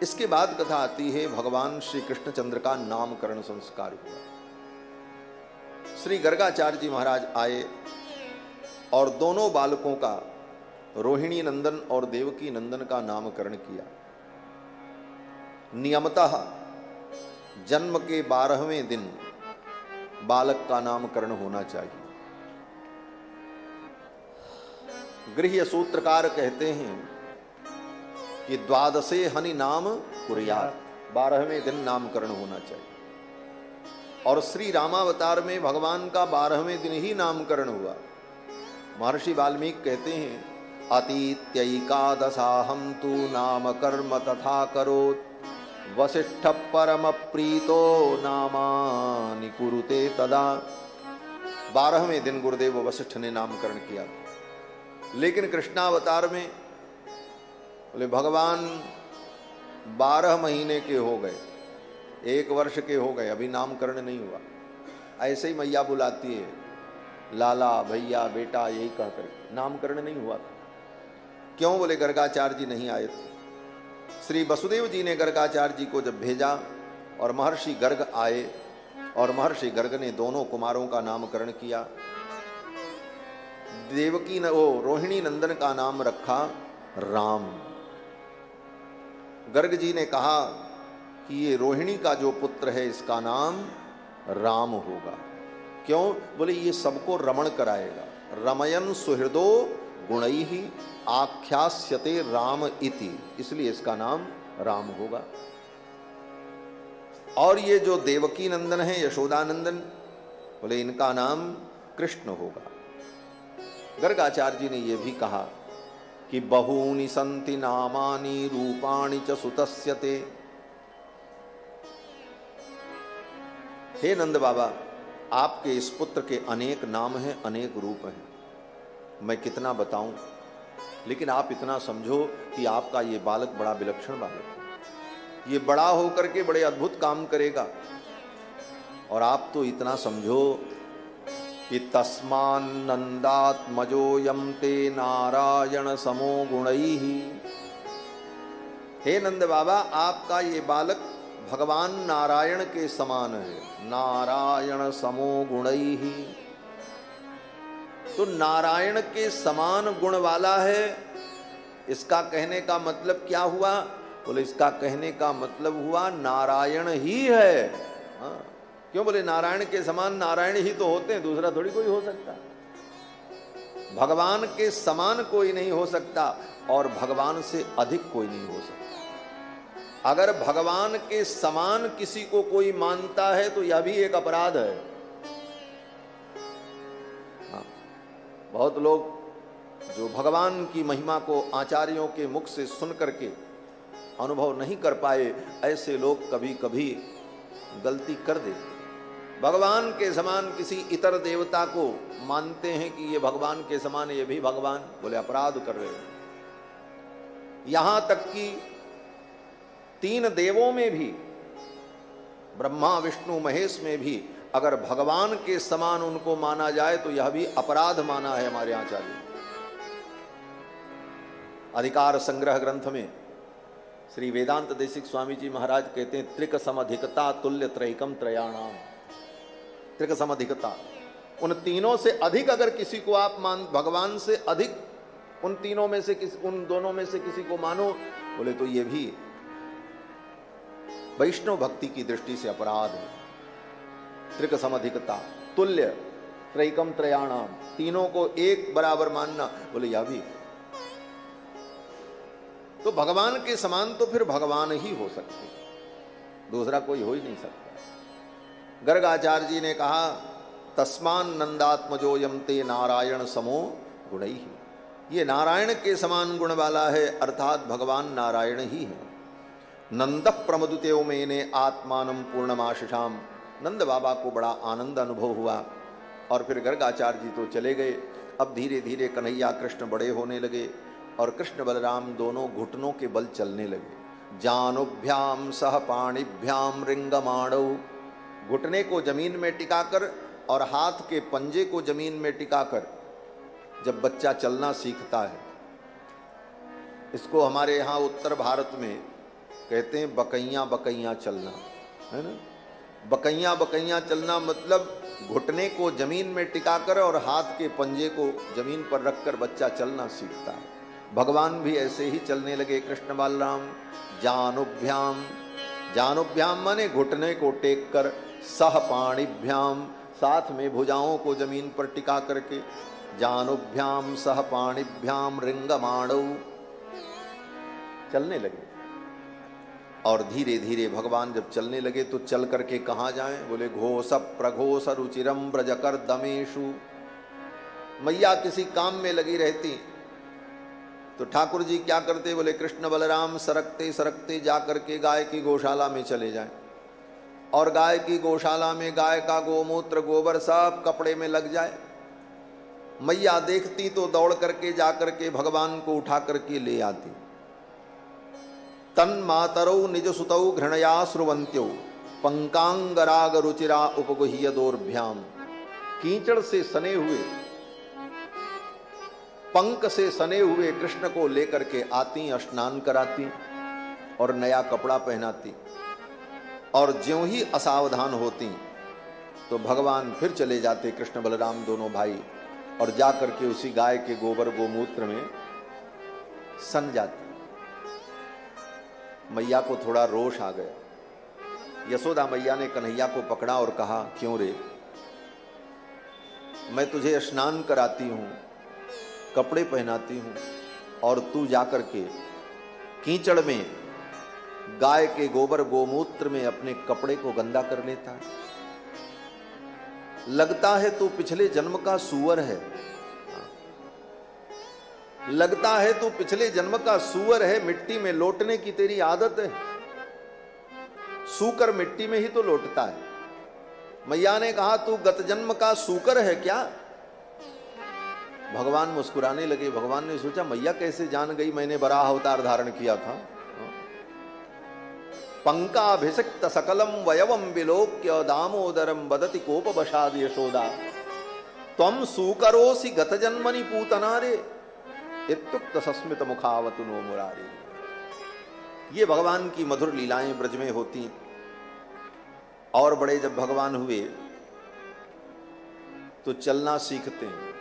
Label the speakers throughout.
Speaker 1: इसके बाद कथा आती है भगवान श्री कृष्णचंद्र का नामकरण संस्कार हुआ। श्री गर्गाचार्य जी महाराज आए और दोनों बालकों का, रोहिणी नंदन और देवकी नंदन का नामकरण किया। नियमतः जन्म के 12वें दिन बालक का नामकरण होना चाहिए। गृह्य सूत्रकार कहते हैं कि द्वादशे हनि नाम कुर्यात्, 12वें दिन नामकरण होना चाहिए। और श्री रामावतार में भगवान का 12वें दिन ही नामकरण हुआ। महर्षि वाल्मीकि कहते हैं अतीत्यैकादशाहं तु नाम कर्म तथा करोत्, वसिष्ठ परम प्रीतो नामानि कुरुते तदा। 12वें दिन गुरुदेव वसिष्ठ ने नामकरण किया। लेकिन कृष्णावतार में बोले भगवान 12 महीने के हो गए, 1 वर्ष के हो गए, अभी नामकरण नहीं हुआ। ऐसे ही मैया बुलाती है, लाला भैया बेटा यही कहकर, नामकरण नहीं हुआ। क्यों? बोले गर्गाचार्य जी नहीं आए थे। श्री वसुदेव जी ने गर्गाचार्य जी को जब भेजा और महर्षि गर्ग आए और महर्षि गर्ग ने दोनों कुमारों का नामकरण किया। देवकी रोहिणी नंदन का नाम रखा राम। गर्ग जी ने कहा कि ये रोहिणी का जो पुत्र है इसका नाम राम होगा। क्यों? बोले ये सबको रमण कराएगा। रमयन सुहृदो गुणैहि आख्यास्यते राम इति, इसलिए इसका नाम राम होगा। और ये जो देवकी नंदन है, यशोदानंदन, बोले इनका नाम कृष्ण होगा। गर्गाचार्य जी ने यह भी कहा कि बहूनि संति नामानि रूपाणि च सुतस्यते। हे नंद बाबा, आपके इस पुत्र के अनेक नाम हैं, अनेक रूप हैं। मैं कितना बताऊं, लेकिन आप इतना समझो कि आपका ये बालक बड़ा विलक्षण बालक है। ये बड़ा होकर के बड़े अद्भुत काम करेगा। और आप तो इतना समझो कि तस्मान्नन्दात्मजोऽयं ते नारायण समो गुणैहि। हे नंद बाबा, आपका ये बालक भगवान नारायण के समान है। नारायण समो गुणैहि, तो नारायण के समान गुण वाला है। इसका कहने का मतलब क्या हुआ? बोले इसका कहने का मतलब हुआ नारायण ही है। हाँ, क्यों? बोले नारायण के समान नारायण ही तो होते हैं, दूसरा थोड़ी कोई हो सकता। भगवान के समान कोई नहीं हो सकता और भगवान से अधिक कोई नहीं हो सकता। अगर भगवान के समान किसी को कोई मानता है तो यह भी एक अपराध है। हाँ, बहुत लोग जो भगवान की महिमा को आचार्यों के मुख से सुन करके अनुभव नहीं कर पाए, ऐसे लोग कभी कभी गलती कर देते। भगवान के समान किसी इतर देवता को मानते हैं कि ये भगवान के समान, ये भी भगवान, बोले अपराध कर रहे हैं। यहां तक कि 3 देवों में भी, ब्रह्मा विष्णु महेश में भी अगर भगवान के समान उनको माना जाए तो यह भी अपराध माना है हमारे आचार्य। अधिकार संग्रह ग्रंथ में श्री वेदांत देशिक स्वामी जी महाराज कहते हैं त्रिक समधिकता तुल्य त्रैकम त्रयाणाम। त्रिक समधिकता, उन तीनों से अधिक अगर किसी को आप भगवान से अधिक उन तीनों में से उन दोनों में से किसी को मानो, बोले तो ये भी वैष्णव भक्ति की दृष्टि से अपराध है। त्रिक समधिकता तुल्य त्रैकम त्रयाणाम, तीनों को एक बराबर मानना, बोले यह भी। तो भगवान के समान तो फिर भगवान ही हो सकते, दूसरा कोई हो ही नहीं सकता। गर्गाचार्य जी ने कहा तस्मान नंदात्मजोयम ते नारायण समो गुणैहि, ये नारायण के समान गुण वाला है, अर्थात भगवान नारायण ही है। नंद प्रमदुतेव मेने आत्मानम पूर्णमाशिषाम। नंद बाबा को बड़ा आनंद अनुभव हुआ और फिर गर्गाचार्य जी तो चले गए। अब धीरे धीरे कन्हैया कृष्ण बड़े होने लगे और कृष्ण बलराम दोनों घुटनों के बल चलने लगे। जानुभ्याम सह पाणिभ्याम रिंगमाणौ, घुटने को जमीन में टिकाकर और हाथ के पंजे को जमीन में टिकाकर जब बच्चा चलना सीखता है, इसको हमारे यहाँ उत्तर भारत में कहते हैं बकैया बकैया चलना, है ना। बकैया बकैया चलना मतलब घुटने को जमीन में टिकाकर और हाथ के पंजे को जमीन पर रखकर बच्चा चलना सीखता है। भगवान भी ऐसे ही चलने लगे। कृष्ण बलराम जानुभ्याम, जानुभ्याम माने घुटने को टेक कर, सह पाणिभ्याम साथ में भुजाओं को जमीन पर टिका करके, जानुभ्याम सह पाणिभ्याम रिंगमाणौ चलने लगे। और धीरे धीरे भगवान जब चलने लगे तो चल करके कहाँ जाएं? बोले घोष प्रघोष रुचिरम ब्रजकर दमेशु। मैया किसी काम में लगी रहती तो ठाकुर जी क्या करते? बोले कृष्ण बलराम सरकते सरकते जा करके गाय की गौशाला में चले जाएं, और गाय की गौशाला में गाय का गोमूत्र गोबर सब कपड़े में लग जाए। मैया देखती तो दौड़ करके जा करके भगवान को उठा करके ले आती। तन मातरौ निज सुतौ घृणया श्रुवंत्यो पंकांगराग रुचिरा उपगुह्य दोर्भ्याम। कीचड़ से सने हुए, पंक से सने हुए कृष्ण को लेकर के आती, स्नान कराती और नया कपड़ा पहनाती। और ज्यों ही असावधान होती तो भगवान फिर चले जाते कृष्ण बलराम दोनों भाई, और जा करके उसी गाय के गोबर गोमूत्र में सन जाते। मैया को थोड़ा रोष आ गया। यशोदा मैया ने कन्हैया को पकड़ा और कहा, क्यों रे, मैं तुझे स्नान कराती हूं, कपड़े पहनाती हूं, और तू जाकर के कीचड़ में गाय के गोबर गोमूत्र में अपने कपड़े को गंदा कर लेता है। लगता है तू पिछले जन्म का सूअर है, लगता है तू पिछले जन्म का सूअर है, मिट्टी में लौटने की तेरी आदत है। सूकर मिट्टी में ही तो लौटता है। मैया ने कहा तू गत जन्म का सूकर है क्या? भगवान मुस्कुराने लगे। भगवान ने सोचा मैया कैसे जान गई मैंने बराह अवतार धारण किया था। पंकाभिषिक्त सकलम वयवम विलोक्य दामोदरम बदति कोपवशाद यशोदा त्वं सूकरोसि गत जन्मनि पूतना रे इत्युक्त सस्मित मुखावतु नो मुरारी। ये भगवान की मधुर लीलाएं ब्रज में होती। और बड़े जब भगवान हुए तो चलना सीखते हैं,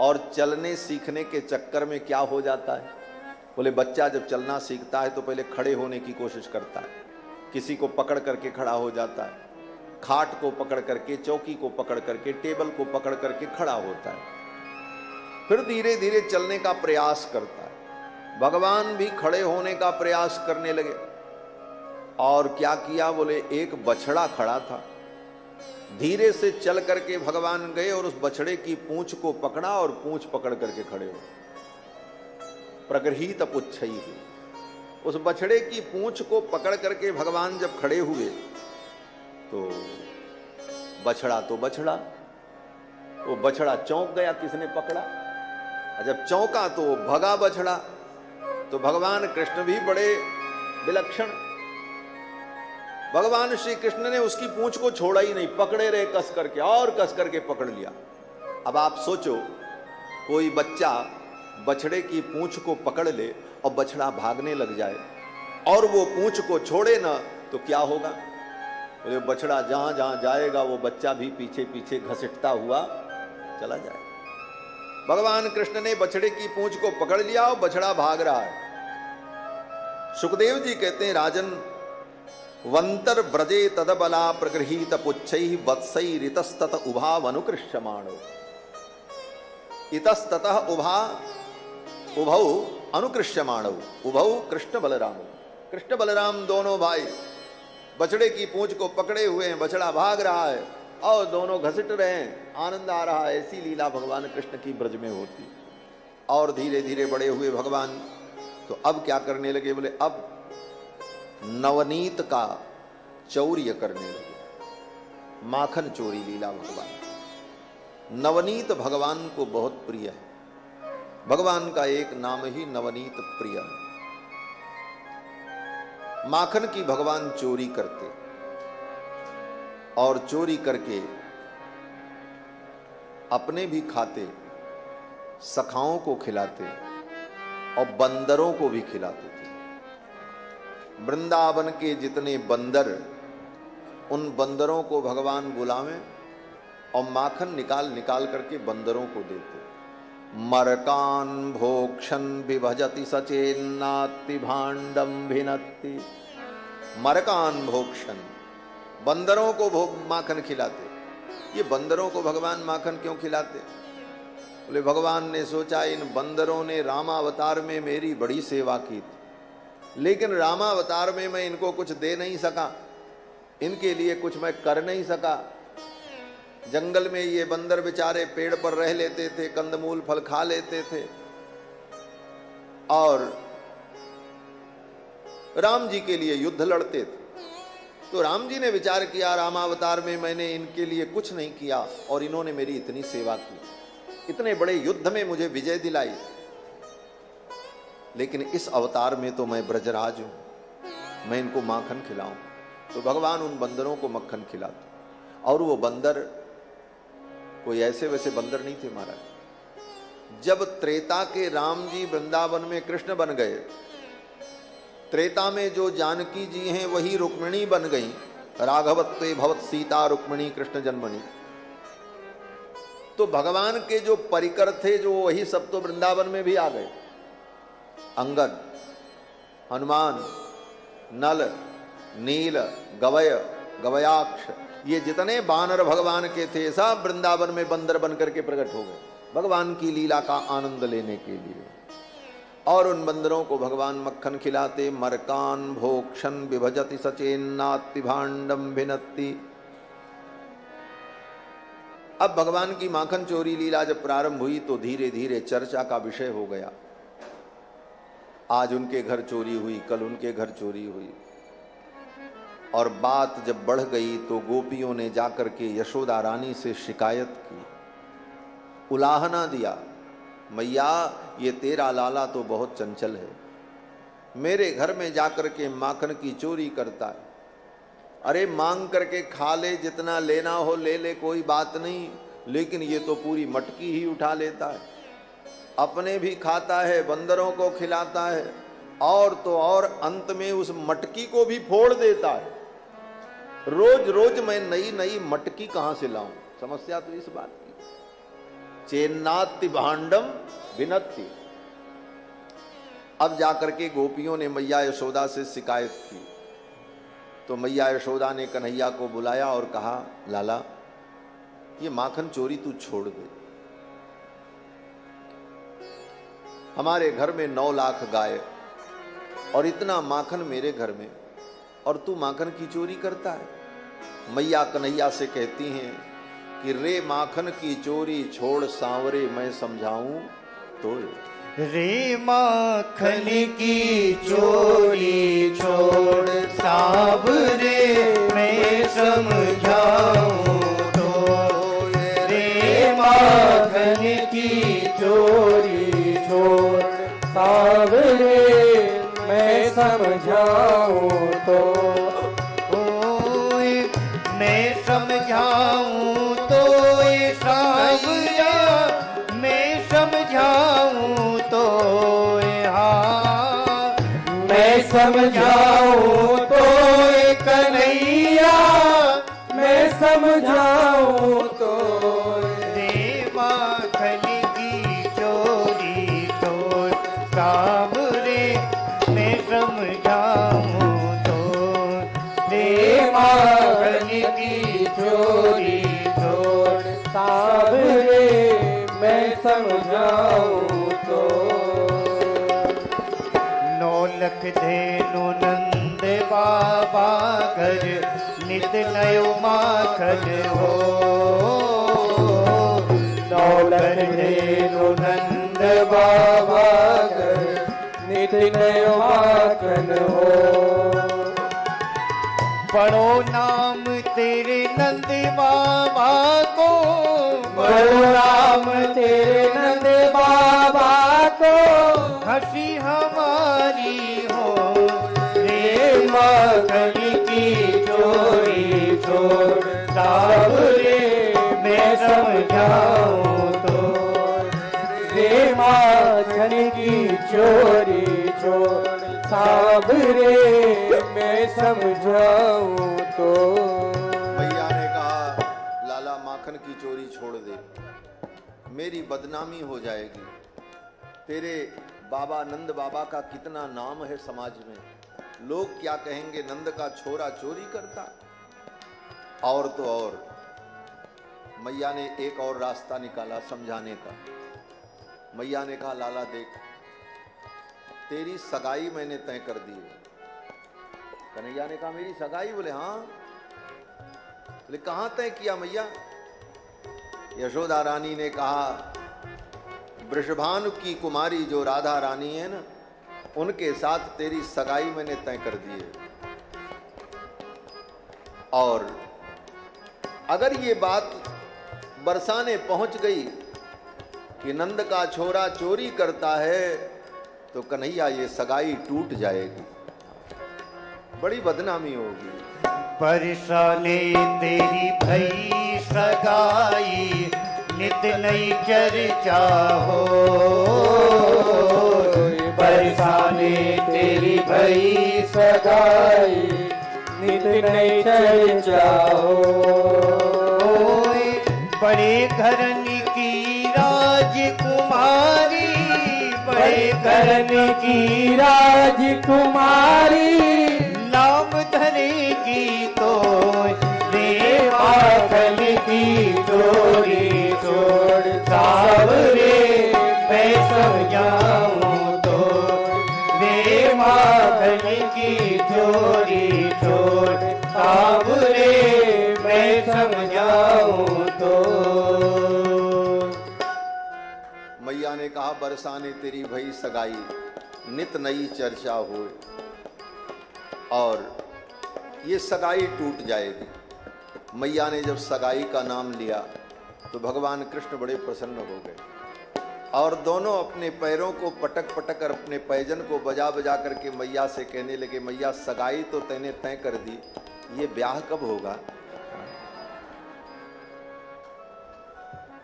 Speaker 1: और चलने सीखने के चक्कर में क्या हो जाता है? बोले बच्चा जब चलना सीखता है तो पहले खड़े होने की कोशिश करता है, किसी को पकड़ करके खड़ा हो जाता है, खाट को पकड़ करके, चौकी को पकड़ करके, टेबल को पकड़ करके खड़ा होता है, फिर धीरे धीरे चलने का प्रयास करता है। भगवान भी खड़े होने का प्रयास करने लगे। और क्या किया? बोले एक बछड़ा खड़ा था, धीरे से चल करके भगवान गए और उस बछड़े की पूंछ को पकड़ा और पूंछ पकड़ करके खड़े हो। प्रगृहीत पुच्छई, उस बछड़े की पूंछ को पकड़ करके भगवान जब खड़े हुए तो बछड़ा तो बछड़ा, वो बछड़ा चौंक गया, किसने पकड़ा। जब चौंका तो भगा बछड़ा। तो भगवान कृष्ण भी बड़े विलक्षण, भगवान श्री कृष्ण ने उसकी पूंछ को छोड़ा ही नहीं, पकड़े रहे कस करके, और कस करके पकड़ लिया। अब आप सोचो कोई बच्चा बछड़े की पूंछ को पकड़ ले और बछड़ा भागने लग जाए और वो पूंछ को छोड़े ना तो क्या होगा? बोले बछड़ा जहां जहां जाएगा वो बच्चा भी पीछे पीछे घसीटता हुआ चला जाए। भगवान कृष्ण ने बछड़े की पूंछ को पकड़ लिया और बछड़ा भाग रहा है। सुखदेव जी कहते हैं राजन वंतर ब्रजे तदबला प्रगृहीत पुच्छै वत्सै रितस्तत उभा वनुकृष्यमाणो। इतस्ततः उभा उभौ अनुकृष्यमाणौ। उभौ कृष्ण बलराम, कृष्ण बलराम दोनों भाई बछड़े की पूंछ को पकड़े हुए हैं, बछड़ा भाग रहा है और दोनों घसीट रहे हैं, आनंद आ रहा है। ऐसी लीला भगवान कृष्ण की ब्रज में होती। और धीरे धीरे बड़े हुए भगवान तो अब क्या करने लगे? बोले अब नवनीत का चौर्य करने लगे, माखन चोरी लीला भगवान। नवनीत भगवान को बहुत प्रिय है, भगवान का एक नाम ही नवनीत प्रिय है। माखन की भगवान चोरी करते और चोरी करके अपने भी खाते, सखाओं को खिलाते और बंदरों को भी खिलाते थे। वृंदावन के जितने बंदर, उन बंदरों को भगवान बुलावें और माखन निकाल निकाल करके बंदरों को देते। मरकान भोक्षण विभजति सचेन्नाति भांडम भिनत्ति। मरकान भोक्षण, बंदरों को माखन खिलाते। ये बंदरों को भगवान माखन क्यों खिलाते? बोले भगवान ने सोचा इन बंदरों ने रामावतार में मेरी बड़ी सेवा की थी, लेकिन रामावतार में मैं इनको कुछ दे नहीं सका, इनके लिए कुछ मैं कर नहीं सका। जंगल में ये बंदर बेचारे पेड़ पर रह लेते थे, कंदमूल फल खा लेते थे, और राम जी के लिए युद्ध लड़ते थे। तो राम जी ने विचार किया रामावतार में मैंने इनके लिए कुछ नहीं किया और इन्होंने मेरी इतनी सेवा की, इतने बड़े युद्ध में मुझे विजय दिलाई, लेकिन इस अवतार में तो मैं ब्रजराज हूं, मैं इनको माखन खिलाऊं। तो भगवान उन बंदरों को मक्खन खिलाते। और वो बंदर कोई ऐसे वैसे बंदर नहीं थे महाराज। जब त्रेता के राम जी वृंदावन में कृष्ण बन गए, त्रेता में जो जानकी जी हैं वही रुक्मिणी बन गई। राघवत्वे भवत सीता रुक्मिणी कृष्ण जन्मणी। तो भगवान के जो परिकर थे जो वही सब तो वृंदावन में भी आ गए। अंगद, हनुमान, नल, नील, गवय, गवयाक्ष, ये जितने बानर भगवान के थे सब वृंदावन में बंदर बनकर के प्रकट हो गए भगवान की लीला का आनंद लेने के लिए। और उन बंदरों को भगवान मक्खन खिलाते। मरकान भोक्षण विभजति सचेन्नाति भांडम भिनत्ति। अब भगवान की माखन चोरी लीला जब प्रारंभ हुई तो धीरे धीरे चर्चा का विषय हो गया। आज उनके घर चोरी हुई, कल उनके घर चोरी हुई, और बात जब बढ़ गई तो गोपियों ने जाकर के यशोदा रानी से शिकायत की, उलाहना दिया, मैया ये तेरा लाला तो बहुत चंचल है, मेरे घर में जाकर के माखन की चोरी करता है। अरे मांग करके खा ले, जितना लेना हो ले ले, कोई बात नहीं, लेकिन ये तो पूरी मटकी ही उठा लेता है, अपने भी खाता है, बंदरों को खिलाता है, और तो और अंत में उस मटकी को भी फोड़ देता है। रोज रोज मैं नई नई मटकी कहां से लाऊं? समस्या तो इस बात की। चेन्नाति भांडम विनत्ति। अब जाकर के गोपियों ने मैया यशोदा से शिकायत की। तो मैया यशोदा ने कन्हैया को बुलाया और कहा, लाला ये माखन चोरी तू छोड़ दे। हमारे घर में 9 लाख गाय और इतना माखन मेरे घर में, और तू माखन की चोरी करता है। मैया कन्हैया से कहती हैं कि रे माखन की चोरी छोड़ सांवरे, मैं समझाऊं तो।
Speaker 2: रे माखन की चोरी छोड़ सांवरे, मैं समझाऊं तो। रे माखन की चोरी छोड़ सांवरे, मैं समझाऊं तो। मैं समझाऊं तो ये सांवरिया, मैं समझाऊं तो हाँ, मैं समझाऊं तो ये कन्हैया, मैं समझाऊं तो। रे माखन की चोरी छोड़ सांवरे, मैं समझाऊं तो। रे माखन की चोरी छोड़ सांवरे, मैं समझाऊं तो। 9 लख धेनु नंद बाबा घर, नित नयो माखन हो। 9 लख धेनु नंद बाबा घर, नित नयो माखन हो। पढ़ो नाम तेरे नंद बाबा को, पढ़ो नाम तेरे नंद बाबा को, हंसी हमारी हो। रे माखन की चोरी छोड़ सांवरे, मैं समझाऊं तो। रे माखन की चोरी छोड़ सांवरे, मैं समझाऊं तो।
Speaker 1: मैया ने कहा लाला माखन की चोरी छोड़ दे, मेरी बदनामी हो जाएगी। तेरे बाबा नंद बाबा का कितना नाम है समाज में, लोग क्या कहेंगे, नंद का छोरा चोरी करता। और तो और मैया ने एक और रास्ता निकाला समझाने का। मैया ने कहा लाला देख, तेरी सगाई मैंने तय कर दी है। कन्हैया ने कहा मेरी सगाई? बोले हाँ। बोले कहां तय किया मैया? यशोदा रानी ने कहा वृषभानु की कुमारी जो राधा रानी है ना, उनके साथ तेरी सगाई मैंने तय कर दी है। और अगर ये बात बरसाने पहुंच गई कि नंद का छोरा चोरी करता है, तो कन्हैया ये सगाई टूट जाएगी, बड़ी बदनामी होगी।
Speaker 2: बरसाने तेरी भई सगाई, नित नई चर्चा हो। बरसाने तेरी भई सगाई, नित नई चर्चा हो। बड़े घरन की राजकुमारी, बड़े घरन की राजकुमारी, नाम धरेगी तो रे माखन की चोरी छोड़। सावरे मैं समझाऊं तो रे माखन की चोरी छोड़। सावरे मैं समझाऊं तो।
Speaker 1: मैया ने कहा बरसाने तेरी भई सगाई, नित नई चर्चा हो, और ये सगाई टूट जाएगी। मैया ने जब सगाई का नाम लिया तो भगवान कृष्ण बड़े प्रसन्न हो गए और दोनों अपने पैरों को पटक पटक कर अपने पैजन को बजा बजा करके मैया से कहने लगे, मैया सगाई तो तैने तय कर दी, ये ब्याह कब होगा?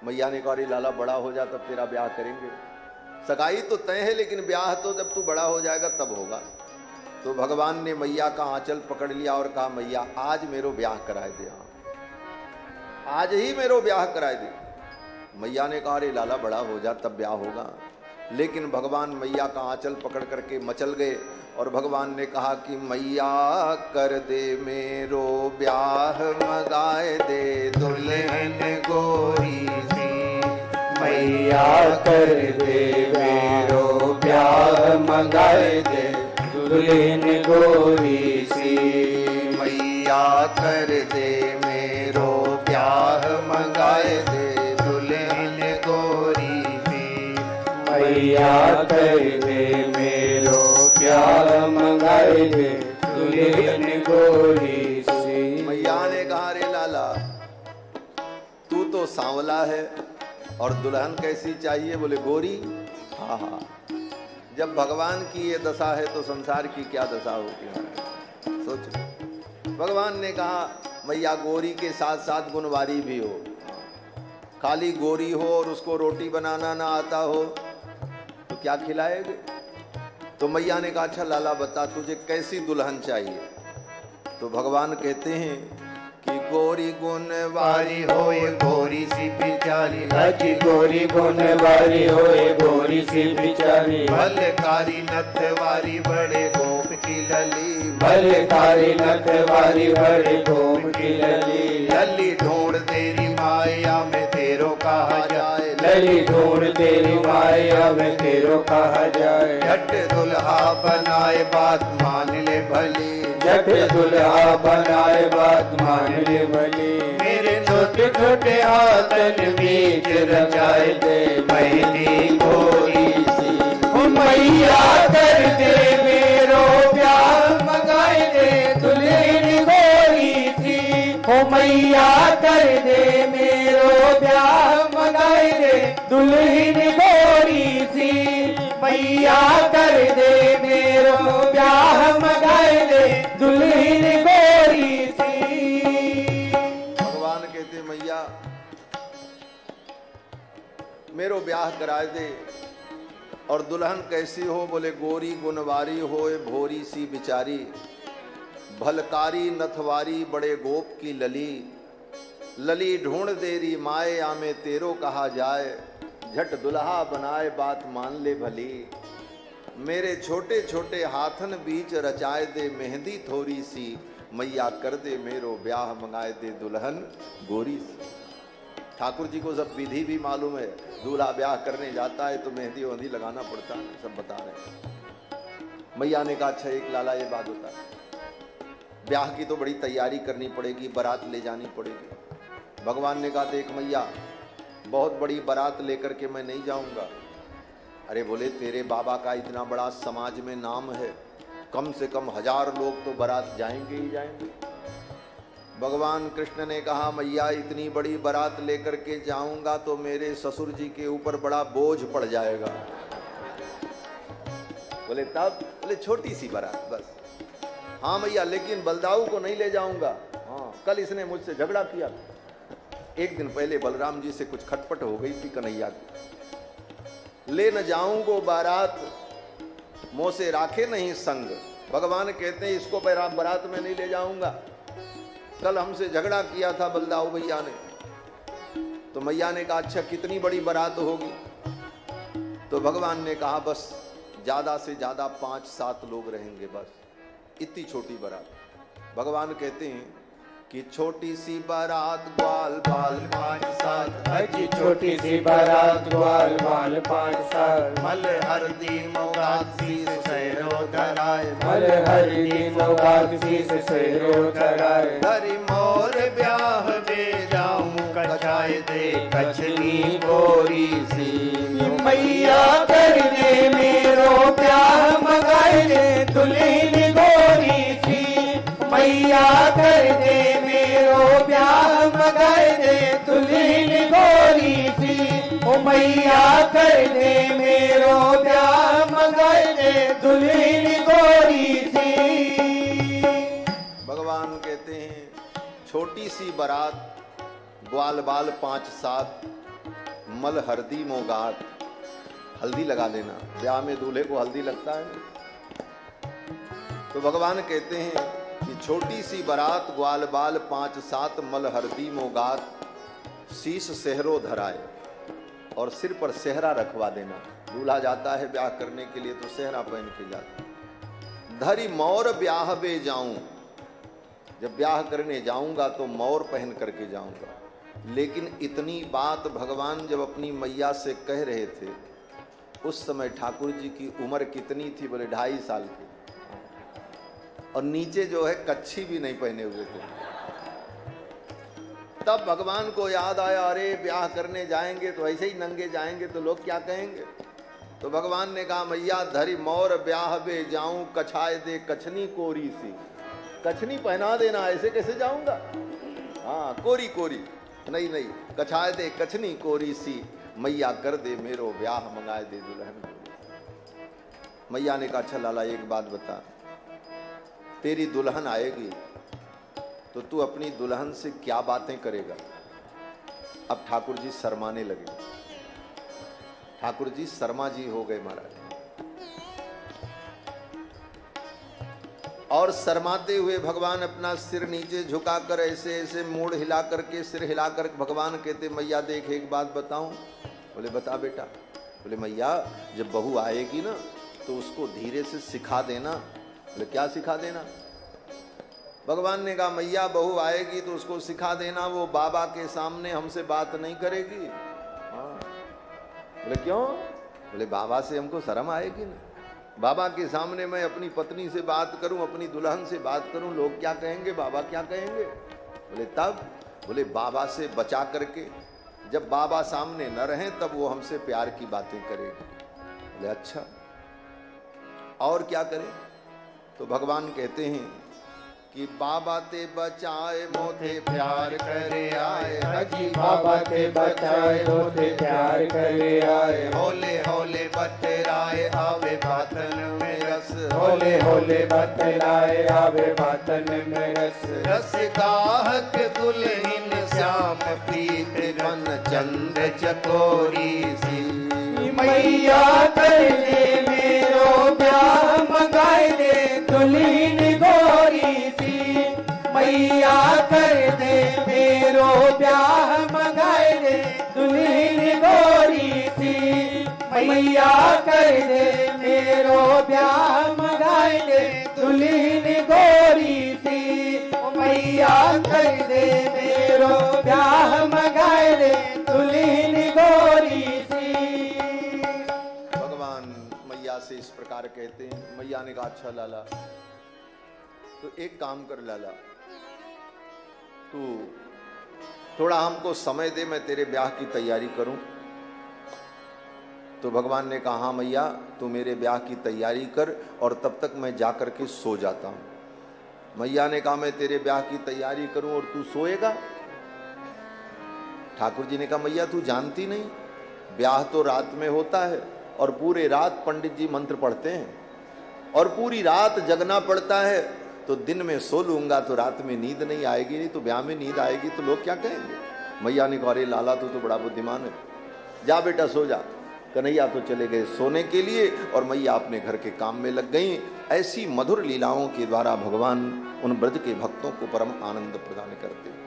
Speaker 1: मैया ने कहा अरे लाला बड़ा हो जा तब तेरा ब्याह करेंगे। सगाई तो तय है लेकिन ब्याह तो जब तू बड़ा हो जाएगा तब होगा। तो भगवान ने मैया का आंचल पकड़ लिया और कहा मैया आज मेरो ब्याह कराए दे, आज ही मेरो ब्याह कराए दे। मैया ने कहा अरे लाला बड़ा हो जा तब ब्याह होगा। लेकिन भगवान मैया का आंचल पकड़ करके मचल गए और भगवान ने कहा कि मैया कर दे मेरो ब्याह, मगाए दे दुल्हन गोरी सी।
Speaker 2: मैया कर दे मेरो ब्याह, मगाए दे दुल्हन गोरी सी।
Speaker 1: मैया कर दे मेरो ब्याह, मगाए दे दुल्हन गोरी सी।
Speaker 2: मैया कर दे मेरो ब्याह, मगाए दे दुल्हन गोरी सी।
Speaker 1: मैया ने कहा रे लाला तू तो सांवला है और दुल्हन कैसी चाहिए? बोले गोरी। हाँ हाँ, जब भगवान की ये दशा है तो संसार की क्या दशा होगी, सोचो। भगवान ने कहा मैया गोरी के साथ साथ गुणवारी भी हो। खाली गोरी हो और उसको रोटी बनाना ना आता हो तो क्या खिलाएगे? तो मैया ने कहा अच्छा लाला बता तुझे कैसी दुल्हन चाहिए? तो भगवान कहते हैं कि गोरी गुणवारी होए गोरी सी बिचारी,
Speaker 2: अच्छी गोरी गुणवारी होए गोरी सी बिचारी।
Speaker 1: भलकारी नथवारी बड़े गोप की लली,
Speaker 2: भलकारी नथवारी बड़े गोप की लली।
Speaker 1: लली ढूंढ तेरी माया में तेरो कहा जाए,
Speaker 2: लली ढूंढ तेरी माया में तेरो कहा जाए।
Speaker 1: झट दुल्हा बनाए बात मान ले भली,
Speaker 2: झट दुल्हा बनाए बात मान ले भली।
Speaker 1: मेरे
Speaker 2: छोटे छोटे हाथन बीच रचाए दे मेहंदी गोरी सी। ओ मैया कर दे मेरो ब्याह, मगाए दे दुल्हन गोरी सी। ओ मैया कर दे मेरो ब्याह, मगाए दे दुल्हन गोरी सी। मैया कर दे मेरो ब्याह, मगाए दे दुल्हन गोरी सी।
Speaker 1: भगवान कहते मैया मेरो ब्याह कराए दे और दुल्हन कैसी हो? बोले गोरी गुणवारी होए भोरी सी बिचारी। भलकारी नथवारी बड़े गोप की लली, लली ढूंढ देरी माए आमे तेरो कहा जाए, झट दुल्हा बनाए बात मान ले भली, मेरे छोटे छोटे हाथन बीच रचाए दे मेहंदी थोड़ी सी, मैया कर दे मेरो ब्याह मंगाए दे दुल्हन गोरी सी। ठाकुर जी को सब विधि भी मालूम है, दूल्हा ब्याह करने जाता है तो मेहंदी वहंदी लगाना पड़ता है, सब बता रहे हैं। मैया ने कहा अच्छा एक लाला ये बात होता है, ब्याह की तो बड़ी तैयारी करनी पड़ेगी, बारात ले जानी पड़ेगी। भगवान ने कहा देख मैया बहुत बड़ी बारात लेकर के मैं नहीं जाऊंगा। अरे बोले तेरे बाबा का इतना बड़ा समाज में नाम है, कम से कम 1000 लोग तो बारात जाएंगे ही जाएंगे। भगवान कृष्ण ने कहा मैया इतनी बड़ी बारात लेकर के जाऊंगा तो मेरे ससुर जी के ऊपर बड़ा बोझ पड़ जाएगा। बोले तब? बोले छोटी सी बारात बस। हाँ मैया लेकिन बलदाऊ को नहीं ले जाऊंगा। हाँ कल इसने मुझसे झगड़ा किया, एक दिन पहले बलराम जी से कुछ खटपट हो गई थी कन्हैया की, ले न जाऊंगो बारात मोह से राखे नहीं संग। भगवान कहते हैं इसको बारात में नहीं ले जाऊंगा, कल हमसे झगड़ा किया था बलदाऊ भैया ने। तो मैया ने कहा अच्छा कितनी बड़ी बारात होगी? तो भगवान ने कहा बस ज्यादा से ज्यादा 5-7 लोग रहेंगे, बस इतनी छोटी बारात। भगवान कहते हैं कि छोटी सी बारात ग्वाल बाल 5-7,
Speaker 2: अजी छोटी सी बारात ग्वाल बाल 5-7,
Speaker 1: मल हरदी मौगात शीस सहरो धराए,
Speaker 2: मल हरदी मौगात शीस सहरो धराए,
Speaker 1: धरी मोर ब्याह दे जाऊं कछाए दे
Speaker 2: कछनी गोरी सी, मैया कर दे मेरो ब्याह मंगाए दे दुल्हन गोरी सी, मैया कर दे मेरो ब्याह मंगाए दे दुल्हन गोरी सी, ओ मैया कर दे मेरो ब्याह मंगाए दे दुल्हन गोरी सी।
Speaker 1: भगवान कहते हैं छोटी सी बारात ग्वाल बाल 5-7, मल हरदी मोगात, हल्दी लगा लेना, ब्याह में दूल्हे को हल्दी लगता है। तो भगवान कहते हैं कि छोटी सी बारात ग्वाल बाल 5-7, मल हरदी मोगात, शीश सेहरो धराए, और सिर पर सेहरा रखवा देना। दूल्हा जाता है ब्याह करने के लिए तो सेहरा पहन के जाता है। धरी मौर ब्याह बे जाऊं, जब ब्याह करने जाऊंगा तो मौर पहन करके जाऊंगा। लेकिन इतनी बात भगवान जब अपनी मैया से कह रहे थे उस समय ठाकुर जी की उम्र कितनी थी? बोले 2.5 साल की, और नीचे जो है कच्छी भी नहीं पहने हुए थे। तब भगवान को याद आया अरे ब्याह करने जाएंगे तो ऐसे ही नंगे जाएंगे तो लोग क्या कहेंगे। तो भगवान ने कहा मैया धरी मोर ब्याह बे जाऊं कछाए दे कछनी कोरी सी, कछनी पहना देना, ऐसे कैसे जाऊंगा? हाँ कोरी कोरी नहीं नहीं, कछाए दे कछनी कोरी सी, मैया कर दे मेरो ब्याह मंगाए दे दुल्हन। मैया ने कहा अच्छा लाला एक बात बता, तेरी दुल्हन आएगी तो तू अपनी दुल्हन से क्या बातें करेगा? अब ठाकुर जी शर्माने लगे, ठाकुर जी शर्मा जी हो गए महाराज। और शर्माते हुए भगवान अपना सिर नीचे झुकाकर ऐसे ऐसे मूड हिला करके सिर हिलाकर भगवान कहते मैया देख एक बात बताऊं? बोले बता बेटा। बोले मैया जब बहू आएगी ना तो उसको धीरे से सिखा देना। बोले क्या सिखा देना? भगवान ने कहा मैया बहू आएगी तो उसको सिखा देना वो बाबा के सामने हमसे बात नहीं करेगी। हाँ। बोले क्यों? बोले बाबा से हमको शर्म आएगी ना, बाबा के सामने मैं अपनी पत्नी से बात करूं, अपनी दुल्हन से बात करूं, लोग क्या कहेंगे, बाबा क्या कहेंगे? बोले तब? बोले बाबा से बचा करके, जब बाबा सामने न रहें तब वो हमसे प्यार की बातें करेगी। बोले अच्छा और क्या करें? तो भगवान कहते हैं कि बाबा ते बचाए मोथे प्यार करे आए,
Speaker 2: अजी बाबा ते बचाए मोथे प्यार करे आए,
Speaker 1: होले होले बतराए आवे बातन में रस,
Speaker 2: होले होले बतराए आवे बातन में रस,
Speaker 1: रस गाहक दुल्हन श्याम प्रीत मन चंद चकोरी सी,
Speaker 2: मैया कर दे मेरो ब्याह मंगाए दे दुल्हन गोरी सी, मैया कर दे मेरो ब्याह मंगाए दे दुल्हन गोरी सी ओ मैया कर दे मेरो ब्याह मंगाए दे दुल्हन गोरी सी।
Speaker 1: भगवान मैया से इस प्रकार कहते हैं। मैया ने कहा अच्छा लाला, तो एक काम कर लाला, तू थोड़ा हमको समय दे, मैं तेरे ब्याह की तैयारी करूं। तो भगवान ने कहा हाँ मैया, तू मेरे ब्याह की तैयारी कर और तब तक मैं जाकर के सो जाता हूं। मैया ने कहा मैं तेरे ब्याह की तैयारी करूं और तू सोएगा? ठाकुर जी ने कहा मैया तू जानती नहीं, ब्याह तो रात में होता है और पूरे रात पंडित जी मंत्र पढ़ते हैं और पूरी रात जगना पड़ता है, तो दिन में सो लूंगा तो रात में नींद नहीं आएगी, नहीं तो ब्याह में नींद आएगी तो लोग क्या कहेंगे। मैया ने कहा अरे लाला तू तो बड़ा बुद्धिमान है, जा बेटा सो जा। कन्हैया तो चले गए सोने के लिए और मैया अपने घर के काम में लग गई। ऐसी मधुर लीलाओं के द्वारा भगवान उन ब्रज के भक्तों को परम आनंद प्रदान करते हैं।